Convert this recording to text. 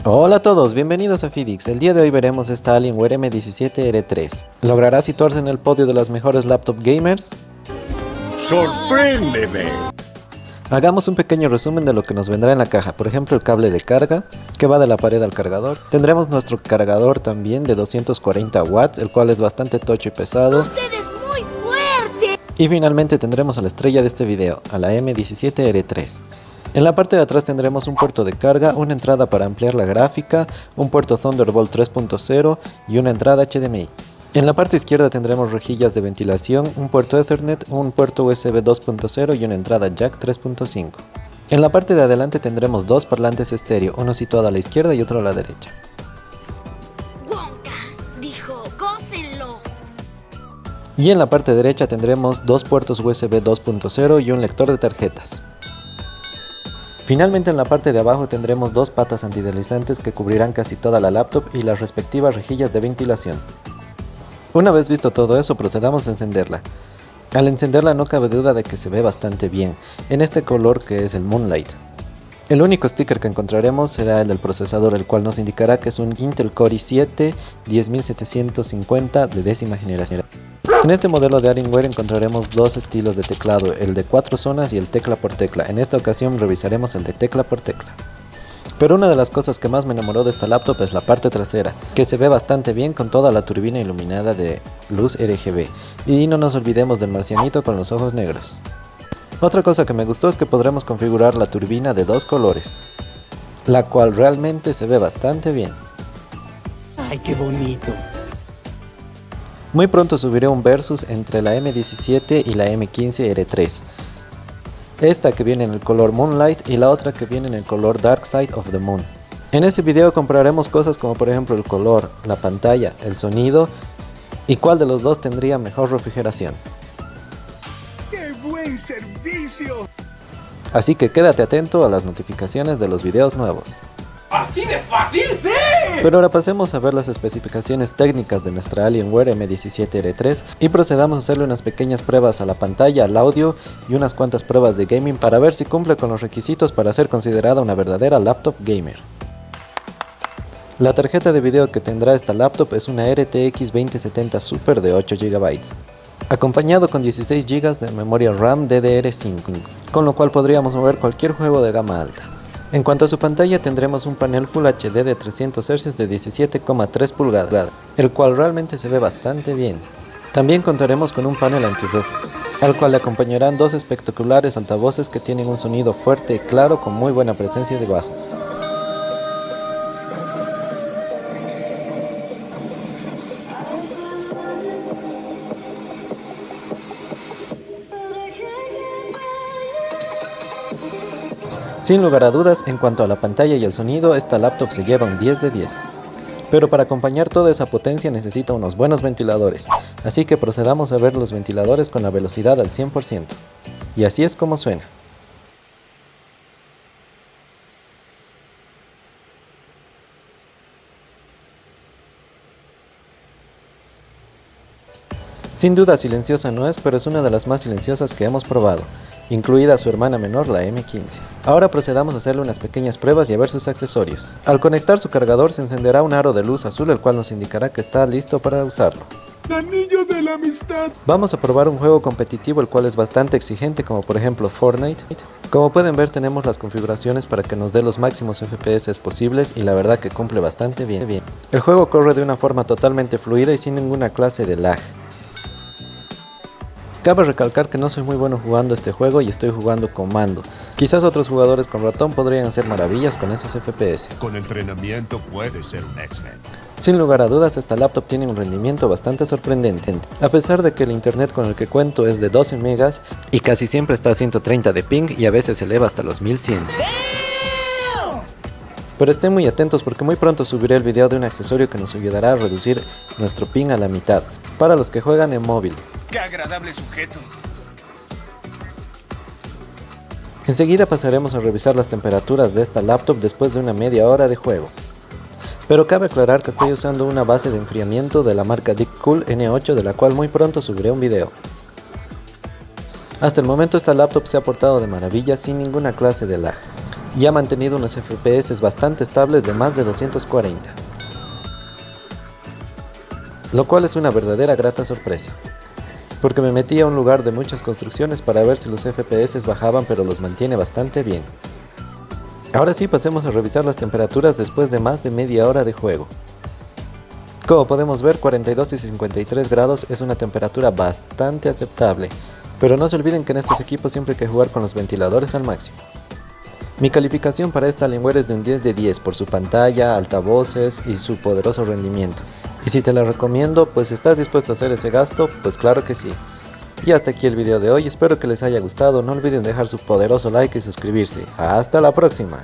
Hola a todos, bienvenidos a Fidix. El día de hoy veremos esta Alienware M17R3. ¿Logrará situarse en el podio de las mejores laptop gamers? ¡Sorpréndeme! Hagamos un pequeño resumen de lo que nos vendrá en la caja. Por ejemplo, el cable de carga, que va de la pared al cargador. Tendremos nuestro cargador también de 240 watts, el cual es bastante tocho y pesado. ¡Usted es muy fuerte! Y finalmente tendremos a la estrella de este video, a la M17R3. En la parte de atrás tendremos un puerto de carga, una entrada para ampliar la gráfica, un puerto Thunderbolt 3.0 y una entrada HDMI. En la parte izquierda tendremos rejillas de ventilación, un puerto Ethernet, un puerto USB 2.0 y una entrada Jack 3.5. En la parte de adelante tendremos dos parlantes estéreo, uno situado a la izquierda y otro a la derecha. Wonka dijo, gócenlo. Y en la parte derecha tendremos dos puertos USB 2.0 y un lector de tarjetas. Finalmente en la parte de abajo tendremos dos patas antideslizantes que cubrirán casi toda la laptop y las respectivas rejillas de ventilación. Una vez visto todo eso, procedamos a encenderla. Al encenderla no cabe duda de que se ve bastante bien, en este color que es el Moonlight. El único sticker que encontraremos será el del procesador, el cual nos indicará que es un Intel Core i7 10750 de 10ª generación. En este modelo de Alienware encontraremos dos estilos de teclado, el de 4 zonas y el tecla por tecla. En esta ocasión revisaremos el de tecla por tecla. Pero una de las cosas que más me enamoró de esta laptop es la parte trasera, que se ve bastante bien con toda la turbina iluminada de luz RGB. Y no nos olvidemos del marcianito con los ojos negros. Otra cosa que me gustó es que podremos configurar la turbina de dos colores, la cual realmente se ve bastante bien. ¡Ay, qué bonito! Muy pronto subiré un versus entre la M17 y la M15R3. Esta que viene en el color Moonlight y la otra que viene en el color Dark Side of the Moon. En este video compararemos cosas como por ejemplo el color, la pantalla, el sonido y cuál de los dos tendría mejor refrigeración. ¡Qué buen servicio! Así que quédate atento a las notificaciones de los videos nuevos. ¿Así de fácil? ¡Sí! Pero ahora pasemos a ver las especificaciones técnicas de nuestra Alienware M17R3 y procedamos a hacerle unas pequeñas pruebas a la pantalla, al audio y unas cuantas pruebas de gaming para ver si cumple con los requisitos para ser considerada una verdadera laptop gamer. La tarjeta de video que tendrá esta laptop es una RTX 2070 Super de 8 GB, acompañado con 16 GB de memoria RAM DDR5, con lo cual podríamos mover cualquier juego de gama alta. En cuanto a su pantalla tendremos un panel Full HD de 300 Hz de 17,3 pulgadas, el cual realmente se ve bastante bien. También contaremos con un panel anti-reflex, al cual le acompañarán dos espectaculares altavoces que tienen un sonido fuerte y claro con muy buena presencia de bajos. Sin lugar a dudas, en cuanto a la pantalla y el sonido, esta laptop se lleva un 10 de 10. Pero para acompañar toda esa potencia necesita unos buenos ventiladores, así que procedamos a ver los ventiladores con la velocidad al 100%. Y así es como suena. Sin duda silenciosa no es, pero es una de las más silenciosas que hemos probado, incluida su hermana menor, la M15. Ahora procedamos a hacerle unas pequeñas pruebas y a ver sus accesorios. Al conectar su cargador se encenderá un aro de luz azul, el cual nos indicará que está listo para usarlo. ¡Anillo de la amistad! Vamos a probar un juego competitivo el cual es bastante exigente, como por ejemplo Fortnite. Como pueden ver tenemos las configuraciones para que nos dé los máximos FPS posibles y la verdad que cumple bastante bien. El juego corre de una forma totalmente fluida y sin ninguna clase de lag. Cabe recalcar que no soy muy bueno jugando este juego y estoy jugando con mando. Quizás otros jugadores con ratón podrían hacer maravillas con esos FPS. Con entrenamiento puedes ser un X-Men. Sin lugar a dudas, esta laptop tiene un rendimiento bastante sorprendente. A pesar de que el internet con el que cuento es de 12 megas y casi siempre está a 130 de ping y a veces se eleva hasta los 1100. Pero estén muy atentos porque muy pronto subiré el video de un accesorio que nos ayudará a reducir nuestro ping a la mitad, para los que juegan en móvil. ¡Qué agradable sujeto! Enseguida pasaremos a revisar las temperaturas de esta laptop después de una media hora de juego. Pero cabe aclarar que estoy usando una base de enfriamiento de la marca Deepcool N8, de la cual muy pronto subiré un video. Hasta el momento esta laptop se ha portado de maravilla sin ninguna clase de lag. y ha mantenido unos FPS bastante estables de más de 240. Lo cual es una verdadera grata sorpresa, porque me metí a un lugar de muchas construcciones para ver si los FPS bajaban, pero los mantiene bastante bien. Ahora sí, pasemos a revisar las temperaturas después de más de media hora de juego. Como podemos ver, 42 y 53 grados es una temperatura bastante aceptable, pero no se olviden que en estos equipos siempre hay que jugar con los ventiladores al máximo. Mi calificación para esta Alienware es de un 10 de 10 por su pantalla, altavoces y su poderoso rendimiento. Y si te la recomiendo, pues si estás dispuesto a hacer ese gasto, pues claro que sí. Y hasta aquí el video de hoy, espero que les haya gustado, no olviden dejar su poderoso like y suscribirse. ¡Hasta la próxima!